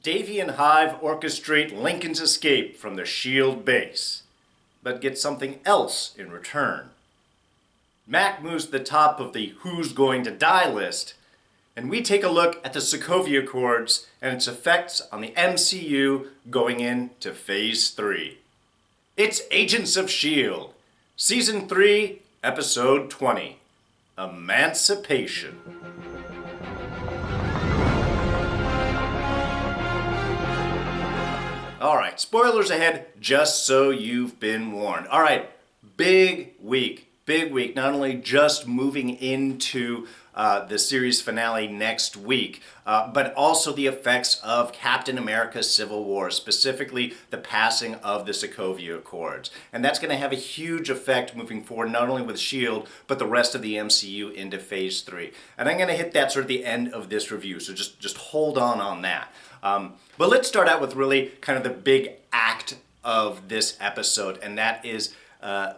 Davy and Hive orchestrate Lincoln's escape from the S.H.I.E.L.D. base, but get something else in return. Mac moves to the top of the Who's Going to Die list, and we take a look at the Sokovia Accords and its effects on the MCU going into Phase 3. It's Agents of S.H.I.E.L.D., Season 3, Episode 20, Emancipation. Alright, spoilers ahead, just so you've been warned. Alright, big week. Not only just moving into the series finale next week, but also the effects of Captain America Civil War, specifically the passing of the Sokovia Accords. And that's going to have a huge effect moving forward, not only with S.H.I.E.L.D., but the rest of the MCU into Phase 3. And I'm going to hit that sort of the end of this review, so just hold on that. But let's start out with really kind of the big act of this episode, and that is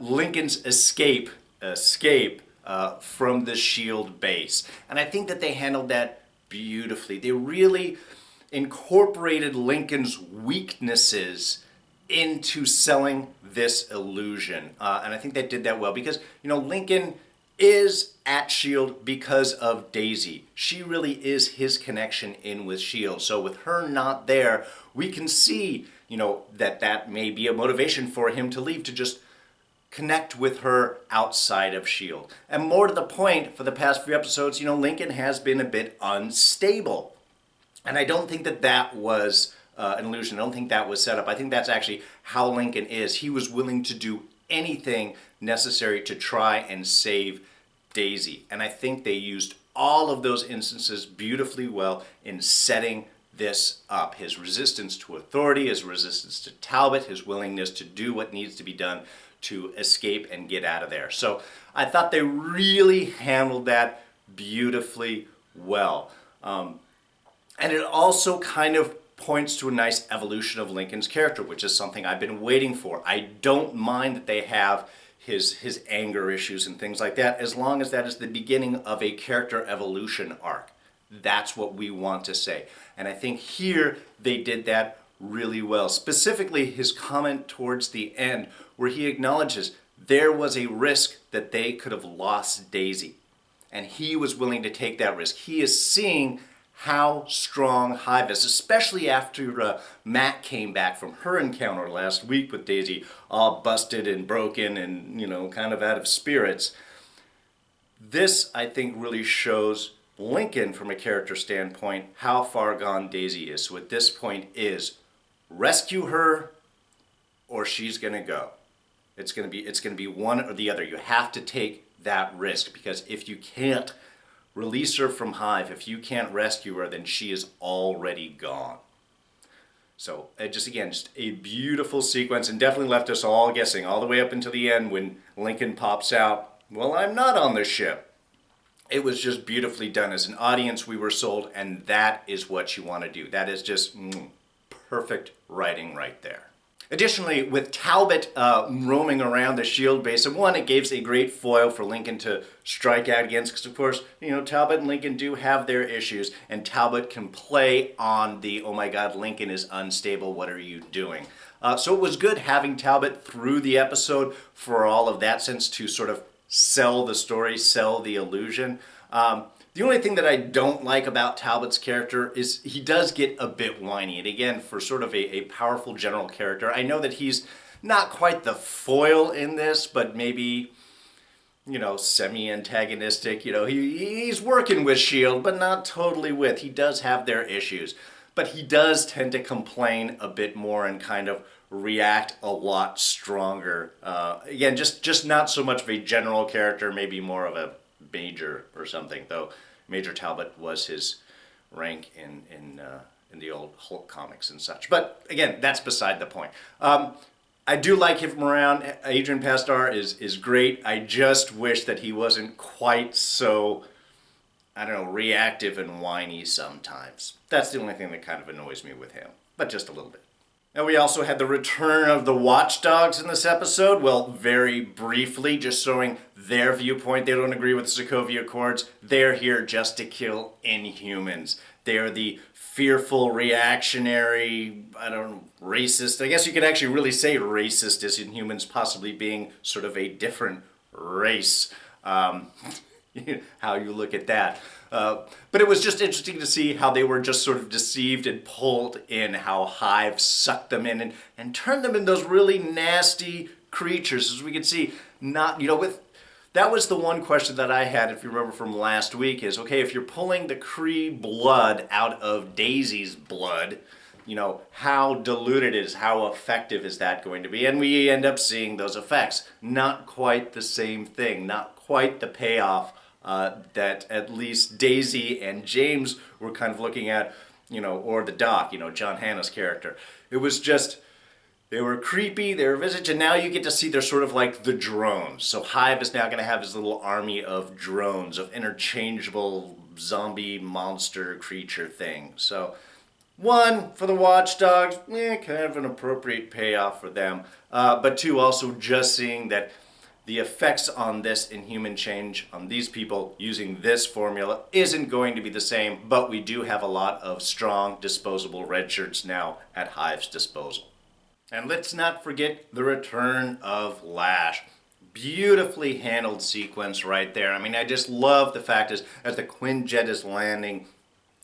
Lincoln's escape from the S.H.I.E.L.D. base. And I think that they handled that beautifully. They really incorporated Lincoln's weaknesses into selling this illusion. And I think they did that well because, Lincoln is at S.H.I.E.L.D. because of Daisy. She really is his connection in with S.H.I.E.L.D. So with her not there, we can see, that may be a motivation for him to leave, to just connect with her outside of S.H.I.E.L.D. And more to the point, for the past few episodes, Lincoln has been a bit unstable. And I don't think that was an illusion. I don't think that was set up. I think that's actually how Lincoln is. He was willing to do anything necessary to try and save Daisy. And I think they used all of those instances beautifully well in setting this up. His resistance to authority, his resistance to Talbot, his willingness to do what needs to be done to escape and get out of there. So I thought they really handled that beautifully well. And it also kind of points to a nice evolution of Lincoln's character, which is something I've been waiting for. I don't mind that they have his anger issues and things like that, as long as that is the beginning of a character evolution arc. That's what we want to say. And I think here they did that really well. Specifically, his comment towards the end where he acknowledges there was a risk that they could have lost Daisy. And he was willing to take that risk. He is seeing how strong Hive is, especially after Matt came back from her encounter last week with Daisy, all busted and broken and, kind of out of spirits. This, I think, really shows Lincoln, from a character standpoint, how far gone Daisy is. So at this point is rescue her or she's going to go. It's going to be one or the other. You have to take that risk, because if you can't release her from Hive, if you can't rescue her, then she is already gone. So just a beautiful sequence, and definitely left us all guessing all the way up until the end when Lincoln pops out, well, I'm not on the ship. It was just beautifully done. As an audience, we were sold, and that is what you want to do. That is just perfect writing right there. Additionally, with Talbot roaming around the S.H.I.E.L.D. base, and one, it gives a great foil for Lincoln to strike out against, because of course, Talbot and Lincoln do have their issues, and Talbot can play on the, oh my God, Lincoln is unstable, what are you doing? So it was good having Talbot through the episode for all of that sense to sort of sell the story, sell the illusion. The only thing that I don't like about Talbot's character is he does get a bit whiny. And again, for sort of a powerful general character, I know that he's not quite the foil in this, but maybe, semi-antagonistic. He's working with S.H.I.E.L.D., but not totally with. He does have their issues. But he does tend to complain a bit more and kind of react a lot stronger. Again, just not so much of a general character, maybe more of a Major or something, though Major Talbot was his rank in the old Hulk comics and such. But again, that's beside the point. I do like him around. Adrian Pasdar is great. I just wish that he wasn't quite so, reactive and whiny sometimes. That's the only thing that kind of annoys me with him, but just a little bit. And we also had the return of the Watchdogs in this episode. Well, very briefly, just showing their viewpoint. They don't agree with the Sokovia Accords. They're here just to kill Inhumans. They're the fearful, reactionary, I don't know, racist. I guess you could actually really say racist as Inhumans possibly being sort of a different race. How you look at that. But it was just interesting to see how they were just sort of deceived and pulled in, how Hive sucked them in and turned them into those really nasty creatures. As we can see, not, with that was the one question that I had, if you remember from last week, is, okay, if you're pulling the Kree blood out of Daisy's blood, how diluted is, how effective is that going to be? And we end up seeing those effects. Not quite the same thing, not quite the payoff that at least Daisy and James were kind of looking at, or the Doc, John Hannah's character. It was just, they were creepy, they were visage, and now you get to see they're sort of like the drones. So Hive is now going to have his little army of drones, of interchangeable zombie monster creature things. So, one, for the Watchdogs, kind of an appropriate payoff for them. But two, also just seeing that the effects on this Inhuman change on these people using this formula isn't going to be the same, but we do have a lot of strong, disposable red shirts now at Hive's disposal. And let's not forget the return of Lash. Beautifully handled sequence right there. I mean, I just love the fact as the Quinjet is landing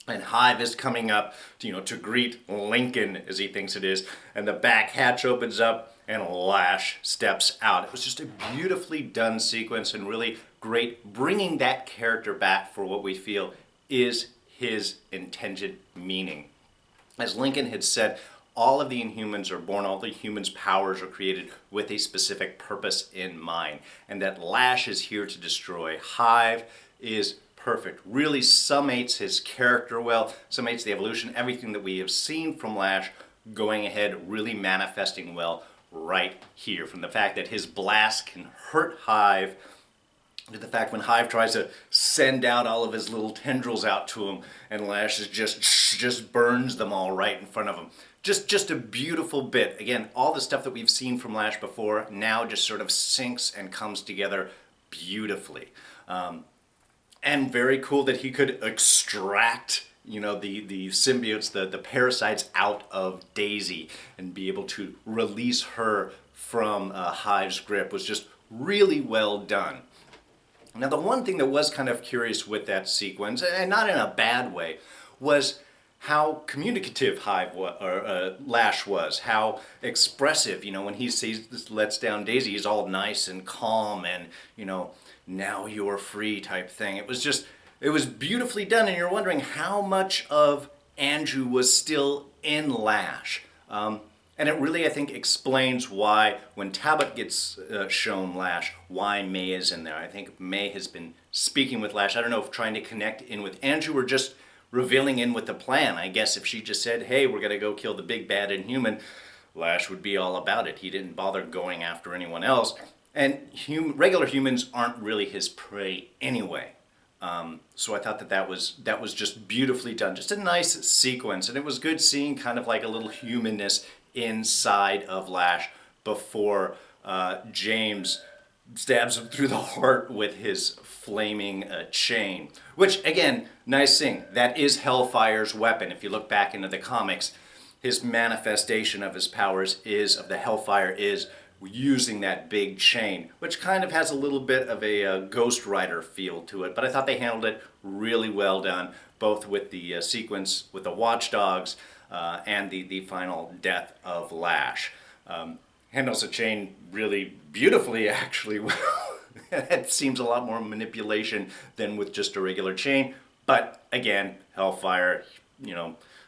and Hive is coming up to greet Lincoln, as he thinks it is, and the back hatch opens up and Lash steps out. It was just a beautifully done sequence and really great, bringing that character back for what we feel is his intended meaning. As Lincoln had said, all of the Inhumans are born, all the humans' powers are created with a specific purpose in mind, and that Lash is here to destroy. Hive is perfect. Really summates his character well, summates the evolution, everything that we have seen from Lash going ahead, really manifesting well right here. From the fact that his blast can hurt Hive, to the fact when Hive tries to send out all of his little tendrils out to him, and Lash is just burns them all right in front of him. Just a beautiful bit. Again, all the stuff that we've seen from Lash before now just sort of syncs and comes together beautifully. And very cool that he could extract, the symbiotes, the parasites out of Daisy and be able to release her from Hive's grip was just really well done. Now, the one thing that was kind of curious with that sequence, and not in a bad way, was how communicative Lash was, how expressive, when he lets down Daisy, he's all nice and calm and, now you're free type thing. It was beautifully done, and you're wondering how much of Andrew was still in Lash. And it really, I think, explains why when Talbot gets shown Lash, why May is in there. I think May has been speaking with Lash. I don't know if trying to connect in with Andrew or just revealing in with the plan. I guess if she just said, hey, we're going to go kill the big bad Inhuman, Lash would be all about it. He didn't bother going after anyone else. And regular humans aren't really his prey anyway. So I thought that was just beautifully done. Just a nice sequence. And it was good seeing kind of like a little humanness inside of Lash before James stabs him through the heart with his flaming chain. Which, again, nice thing. That is Hellfire's weapon. If you look back into the comics, his manifestation of his powers of the Hellfire is using that big chain, which kind of has a little bit of a Ghost Rider feel to it. But I thought they handled it really well done, both with the sequence with the Watchdogs and the final death of Lash. Handles the chain really beautifully, actually. It seems a lot more manipulation than with just a regular chain. But again, Hellfire,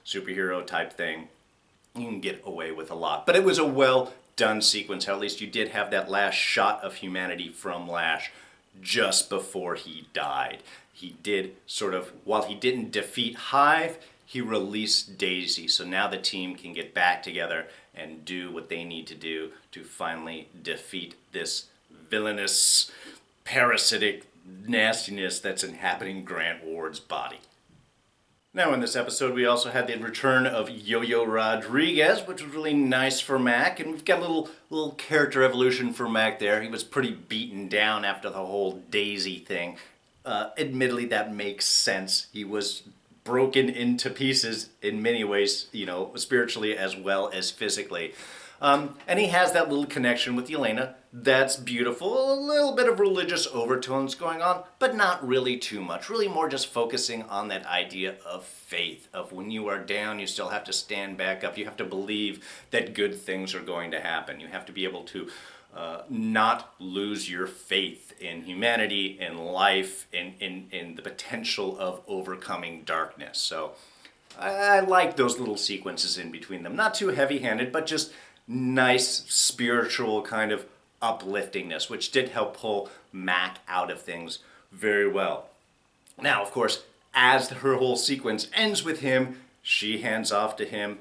superhero type thing, you can get away with a lot. But it was a well done sequence. At least you did have that last shot of humanity from Lash just before he died. He did while he didn't defeat Hive, he released Daisy. So now the team can get back together and do what they need to do to finally defeat this villainous, parasitic nastiness that's inhabiting Grant Ward's body. Now in this episode we also had the return of Yo-Yo Rodriguez, which was really nice for Mac, and we've got a little character evolution for Mac there. He was pretty beaten down after the whole Daisy thing. Admittedly, that makes sense. He was broken into pieces in many ways, spiritually as well as physically. And he has that little connection with Elena. That's beautiful. A little bit of religious overtones going on, but not really too much. Really more just focusing on that idea of faith, of when you are down, you still have to stand back up. You have to believe that good things are going to happen. You have to be able to not lose your faith in humanity, in life, in the potential of overcoming darkness. So I like those little sequences in between them. Not too heavy-handed, but just nice spiritual kind of upliftingness, which did help pull Mac out of things very well. Now, of course, as her whole sequence ends with him, she hands off to him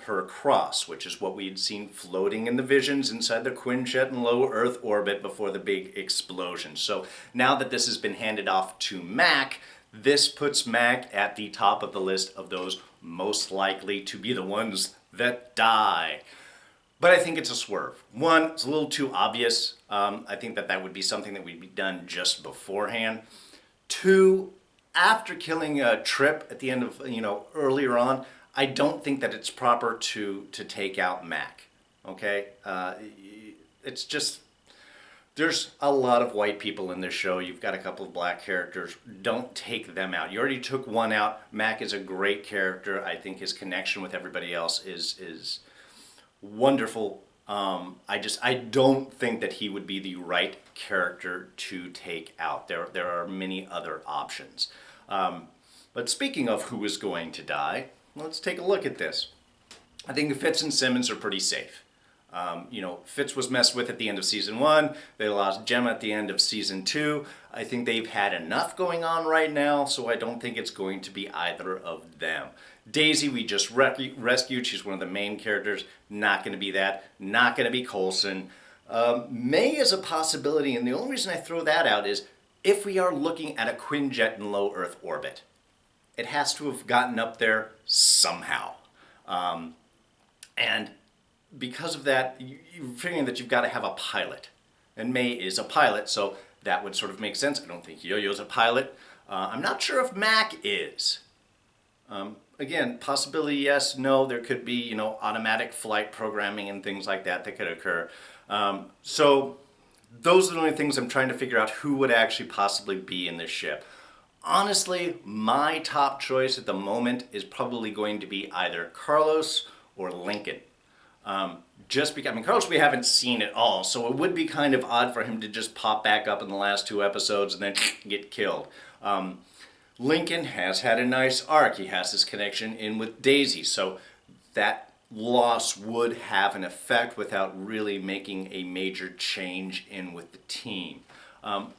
her cross, which is what we had seen floating in the visions inside the Quinjet in low Earth orbit before the big explosion. So now that this has been handed off to Mac, this puts Mac at the top of the list of those most likely to be the ones that die. But I think it's a swerve. One, it's a little too obvious. I think that would be something that would be done just beforehand. Two, after killing Trip at the end of, earlier on, I don't think that it's proper to take out Mac, okay? It's just, there's a lot of white people in this show. You've got a couple of black characters. Don't take them out. You already took one out. Mac is a great character. I think his connection with everybody else is wonderful. I don't think that he would be the right character to take out. There are many other options. But speaking of who is going to die, let's take a look at this. I think Fitz and Simmons are pretty safe. Fitz was messed with at the end of season 1. They lost Gemma at the end of season 2. I think they've had enough going on right now, so I don't think it's going to be either of them. Daisy, we just rescued. She's one of the main characters. Not going to be that. Not going to be Coulson. May is a possibility, and the only reason I throw that out is if we are looking at a Quinjet in low Earth orbit, it has to have gotten up there somehow. And because of that, you're figuring that you've got to have a pilot. And May is a pilot, so that would sort of make sense. I don't think Yo-Yo's a pilot. I'm not sure if Mac is. Again, possibility yes, no. There could be, automatic flight programming and things like that could occur. So those are the only things I'm trying to figure out who would actually possibly be in this ship. Honestly, my top choice at the moment is probably going to be either Carlos or Lincoln. Just because, Carlos we haven't seen at all, so it would be kind of odd for him to just pop back up in the last 2 episodes and then get killed. Lincoln has had a nice arc. He has this connection in with Daisy, so that loss would have an effect without really making a major change in with the team.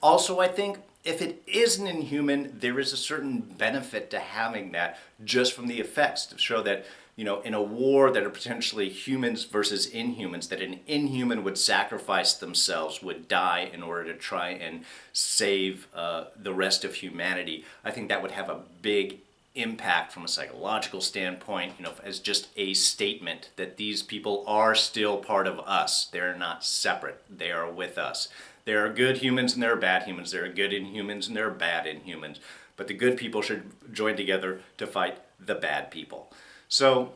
Also, I think if it is an Inhuman, there is a certain benefit to having that just from the effects to show that, in a war that are potentially humans versus Inhumans, that an Inhuman would sacrifice themselves, would die in order to try and save the rest of humanity. I think that would have a big impact from a psychological standpoint, as just a statement that these people are still part of us. They're not separate. They are with us. There are good humans and there are bad humans. There are good Inhumans and there are bad Inhumans. But the good people should join together to fight the bad people. So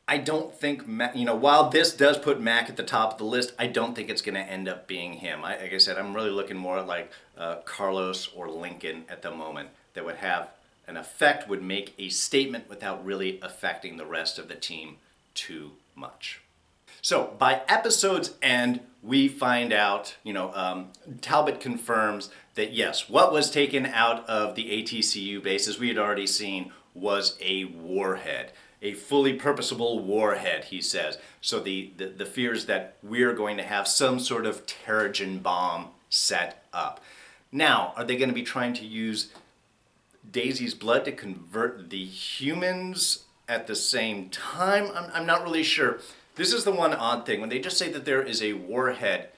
I don't think, while this does put Mac at the top of the list, I don't think it's going to end up being him. Like I said, I'm really looking more at like Carlos or Lincoln at the moment that would have an effect, would make a statement without really affecting the rest of the team too much. So by episode's end, we find out, Talbot confirms that yes, what was taken out of the ATCU base, as we had already seen, was a warhead. A fully purposable warhead, he says. So the fears that we're going to have some sort of Terrigen bomb set up. Now, are they going to be trying to use Daisy's blood to convert the humans at the same time? I'm not really sure. This is the one odd thing. When they just say that there is a warhead,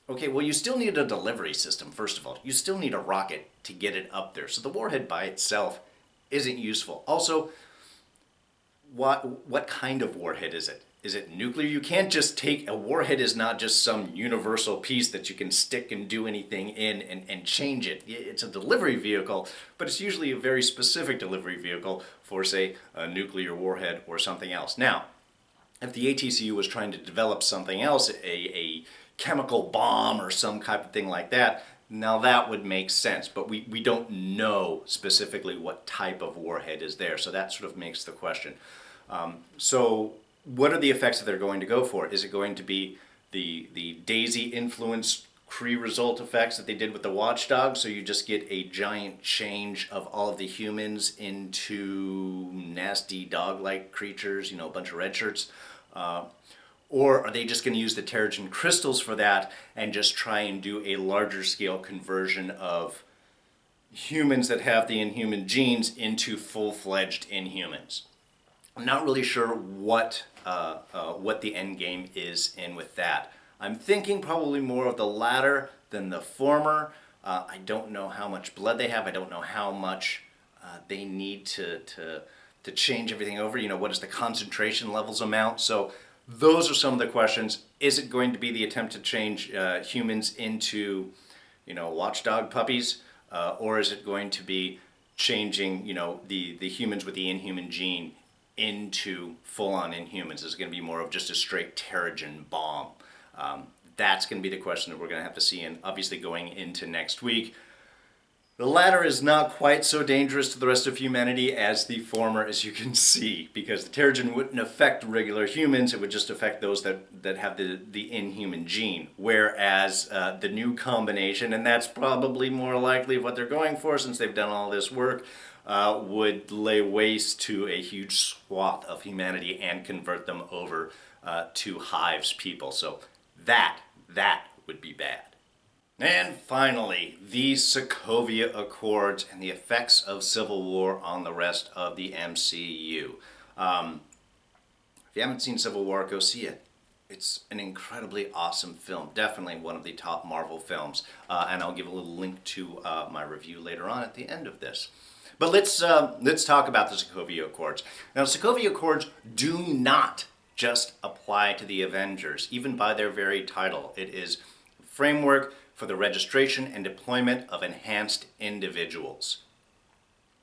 okay, well, you still need a delivery system, first of all. You still need a rocket to get it up there. So the warhead by itself isn't useful. Also, what kind of warhead is it? Is it nuclear? You can't just take, a warhead is not just some universal piece that you can stick and do anything in and change it. It's a delivery vehicle, but it's usually a very specific delivery vehicle for, say, a nuclear warhead or something else. Now, if the ATCU was trying to develop something else, a chemical bomb or some type of thing like that, now that would make sense. But we don't know specifically what type of warhead is there, so that sort of makes the question. So what are the effects that they're going to go for? Is it going to be the Daisy-influenced Kree result effects that they did with the Watchdog? So you just get a giant change of all of the humans into nasty dog-like creatures, a bunch of red shirts? Or are they just going to use the Terrigen crystals for that and just try and do a larger scale conversion of humans that have the inhuman genes into full-fledged Inhumans? I'm not really sure what the end game is in with that. I'm thinking probably more of the latter than the former. I don't know how much blood they have. I don't know how much they need to change everything over. What is the concentration levels amount? So those are some of the questions. Is it going to be the attempt to change humans into, watchdog puppies, or is it going to be changing, the humans with the inhuman gene into full-on Inhumans? Is it going to be more of just a straight Terrigen bomb? That's going to be the question that we're going to have to see, and obviously going into next week. The latter is not quite so dangerous to the rest of humanity as the former, as you can see, because the Terrigen wouldn't affect regular humans. It would just affect those that have the inhuman gene, whereas the new combination, and that's probably more likely what they're going for since they've done all this work, would lay waste to a huge swath of humanity and convert them over to Hive's people. So that would be bad. And finally, the Sokovia Accords and the effects of Civil War on the rest of the MCU. If you haven't seen Civil War, go see it. It's an incredibly awesome film, definitely one of the top Marvel films, and I'll give a little link to my review later on at the end of this. But let's talk about the Sokovia Accords. Now, the Sokovia Accords do not just apply to the Avengers, even by their very title. It is a framework for the registration and deployment of enhanced individuals.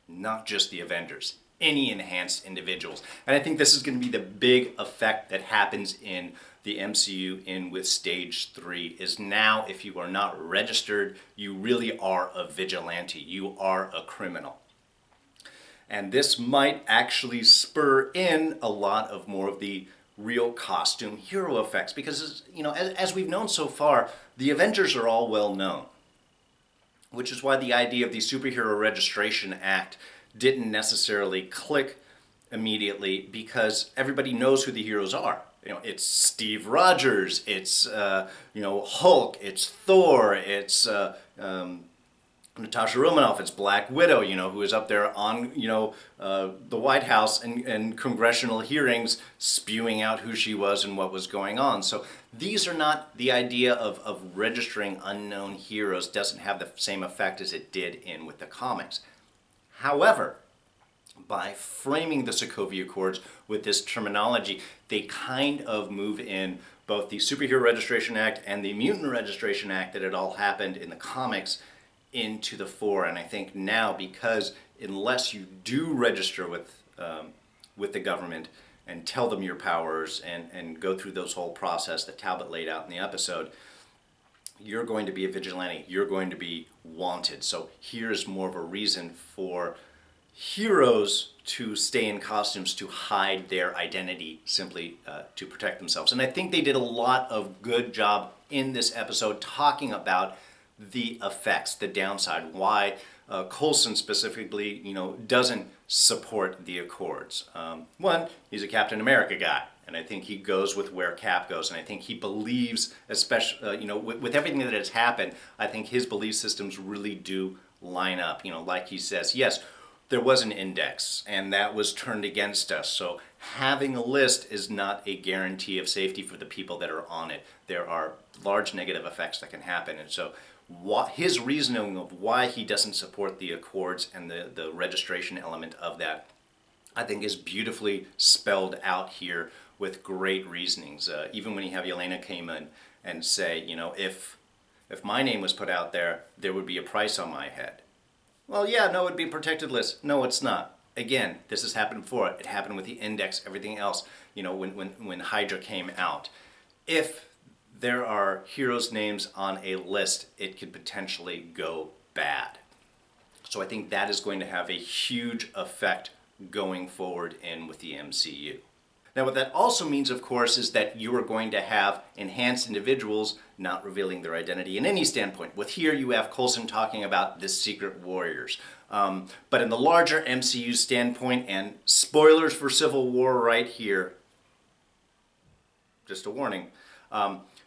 Not just the Avengers, any enhanced individuals. And I think this is going to be the big effect that happens in the MCU in with Stage 3, is now if you are not registered, you really are a vigilante. You are a criminal. And this might actually spur in a lot of more of the real costume hero effects, because as we've known so far, the Avengers are all well known, which is why the idea of the Superhero Registration Act didn't necessarily click immediately, because everybody knows who the heroes are. It's Steve Rogers, it's Hulk, it's Thor, it's Natasha Romanoff, it's Black Widow, who is up there on, the White House and congressional hearings spewing out who she was and what was going on. So these are not, the idea of registering unknown heroes doesn't have the same effect as it did in with the comics. However, by framing the Sokovia Accords with this terminology, they kind of move in both the Superhero Registration Act and the Mutant Registration Act that had all happened in the comics into the fore. And I think now, because unless you do register with the government and tell them your powers and go through those whole process that Talbot laid out in the episode, you're going to be a vigilante, you're going to be wanted. So here's more of a reason for heroes to stay in costumes to hide their identity, simply to protect themselves. And I think they did a lot of good job in this episode talking about the effects, the downside, why Coulson specifically, doesn't support the Accords. One, he's a Captain America guy, and I think he goes with where Cap goes, and I think he believes, especially, with everything that has happened, I think his belief systems really do line up. Like he says, yes, there was an index, and that was turned against us. So having a list is not a guarantee of safety for the people that are on it. There are large negative effects that can happen, and so his reasoning of why he doesn't support the Accords and the registration element of that I think is beautifully spelled out here with great reasonings. Even when you have Yelena came in and say, you know, if my name was put out there, there would be a price on my head. Well, yeah, no, it'd be a protected list. No, it's not. Again, this has happened before. It happened with the Index, everything else, you know, when Hydra came out. If there are heroes' names on a list, it could potentially go bad. So I think that is going to have a huge effect going forward in with the MCU. Now what that also means, of course, is that you are going to have enhanced individuals not revealing their identity in any standpoint. With here you have Coulson talking about the Secret Warriors. But in the larger MCU standpoint, and spoilers for Civil War right here, just a warning,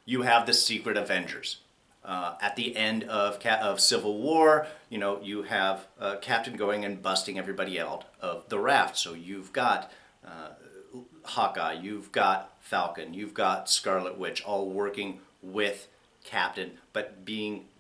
you have the Secret Avengers. At the end of Civil War, you know, you have Captain going and busting everybody out of the raft. So you've got Hawkeye, you've got Falcon, you've got Scarlet Witch all working with Captain, but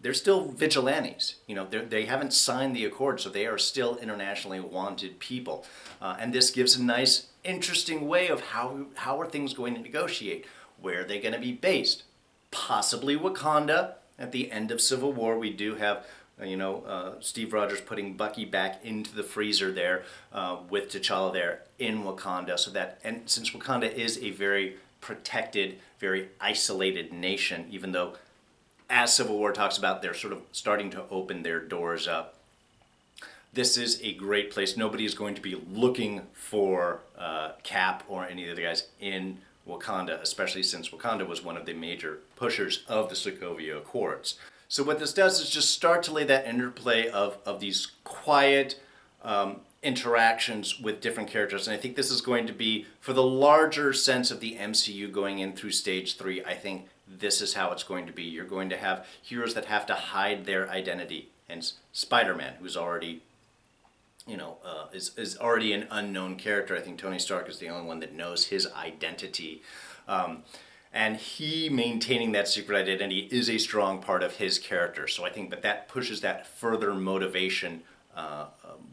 they're still vigilantes. You know, they haven't signed the accord, so they are still internationally wanted people. And this gives a nice, interesting way of how are things going to negotiate. Where are they going to be based? Possibly Wakanda. At the end of Civil War, we do have, Steve Rogers putting Bucky back into the freezer there with T'Challa there in Wakanda. And since Wakanda is a very protected, very isolated nation, even though, as Civil War talks about, they're sort of starting to open their doors up. This is a great place. Nobody is going to be looking for Cap or any of the guys in Wakanda, especially since Wakanda was one of the major pushers of the Sokovia Accords. So what this does is just start to lay that interplay of these quiet interactions with different characters. And I think this is going to be, for the larger sense of the MCU going in through stage 3, I think this is how it's going to be. You're going to have heroes that have to hide their identity. And Spider-Man, who's already is already an unknown character. I think Tony Stark is the only one that knows his identity. And he maintaining that secret identity is a strong part of his character. So I think that pushes that further motivation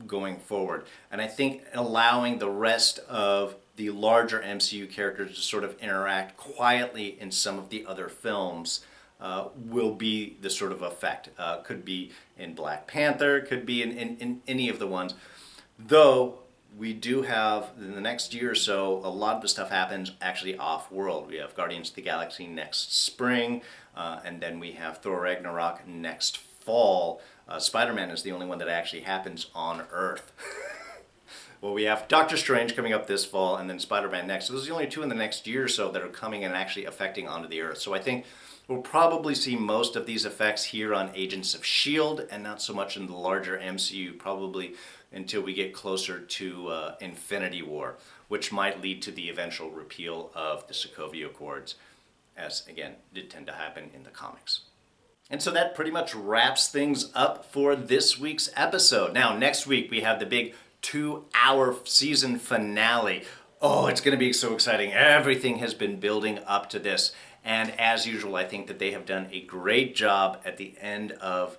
going forward. And I think allowing the rest of the larger MCU characters to sort of interact quietly in some of the other films will be the sort of effect. Could be in Black Panther, could be in any of the ones. Though we do have, in the next year or so, a lot of the stuff happens actually off-world. We have Guardians of the Galaxy next spring, and then we have Thor Ragnarok next fall. Spider-Man is the only one that actually happens on Earth. Well, we have Doctor Strange coming up this fall, and then Spider-Man next. So those are the only two in the next year or so that are coming and actually affecting onto the Earth. So I think we'll probably see most of these effects here on Agents of S.H.I.E.L.D. and not so much in the larger MCU, probably until we get closer to Infinity War, which might lead to the eventual repeal of the Sokovia Accords, as, again, did tend to happen in the comics. And so that pretty much wraps things up for this week's episode. Now, next week we have the big 2-hour season finale. Oh, it's going to be so exciting. Everything has been building up to this. And as usual, I think that they have done a great job at the end of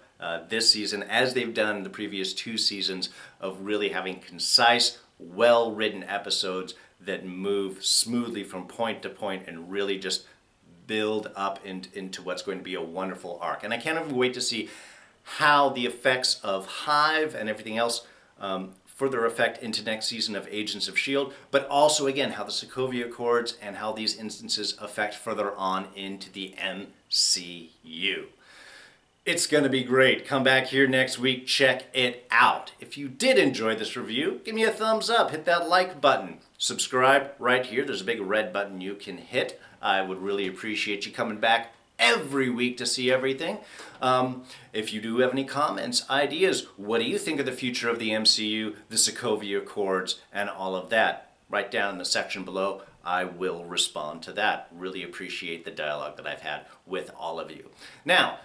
this season, as they've done the previous 2 seasons, of really having concise, well-written episodes that move smoothly from point to point and really just build up into what's going to be a wonderful arc. And I can't even wait to see how the effects of Hive and everything else further affect into next season of Agents of S.H.I.E.L.D., but also, again, how the Sokovia Accords and how these instances affect further on into the MCU. It's going to be great. Come back here next week. Check it out. If you did enjoy this review, give me a thumbs up. Hit that like button. Subscribe right here. There's a big red button you can hit. I would really appreciate you coming back every week to see everything. If you do have any comments, ideas, what do you think of the future of the MCU, the Sokovia Accords, and all of that? Write down in the section below. I will respond to that. Really appreciate the dialogue that I've had with all of you. Now,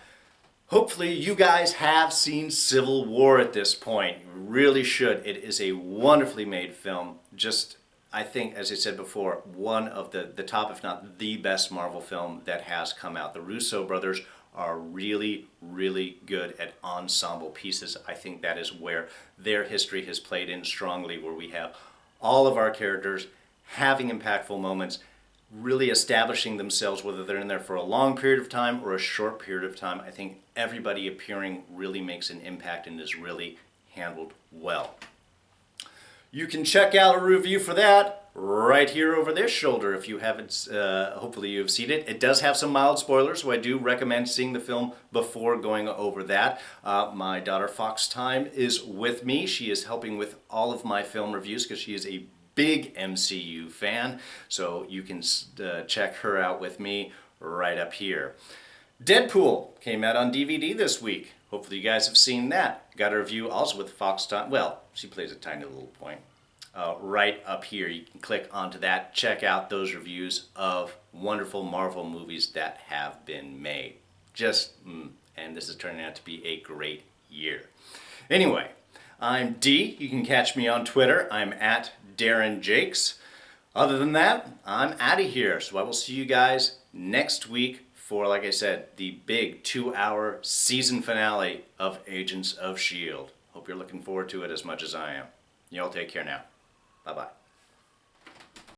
hopefully you guys have seen Civil War at this point. You really should. It is a wonderfully made film. Just, I think, as I said before, one of the top, if not the best Marvel film that has come out. The Russo brothers are really, really good at ensemble pieces. I think that is where their history has played in strongly, where we have all of our characters having impactful moments, really establishing themselves, whether they're in there for a long period of time or a short period of time. I think everybody appearing really makes an impact and is really handled well. You can check out a review for that right here over this shoulder if you haven't, hopefully you've seen it. It does have some mild spoilers, so I do recommend seeing the film before going over that. My daughter Fox Time is with me. She is helping with all of my film reviews because she is a big MCU fan, so you can check her out with me right up here. Deadpool came out on DVD this week. Hopefully you guys have seen that. Got a review also with Fox Time. Well, she plays a tiny little point. Right up here. You can click onto that. Check out those reviews of wonderful Marvel movies that have been made. And this is turning out to be a great year. Anyway, I'm D. You can catch me on Twitter. I'm at Darren Jakes. Other than that, I'm out of here. So I will see you guys next week for, like I said, the big 2-hour season finale of Agents of S.H.I.E.L.D. Hope you're looking forward to it as much as I am. Y'all take care now. Bye-bye.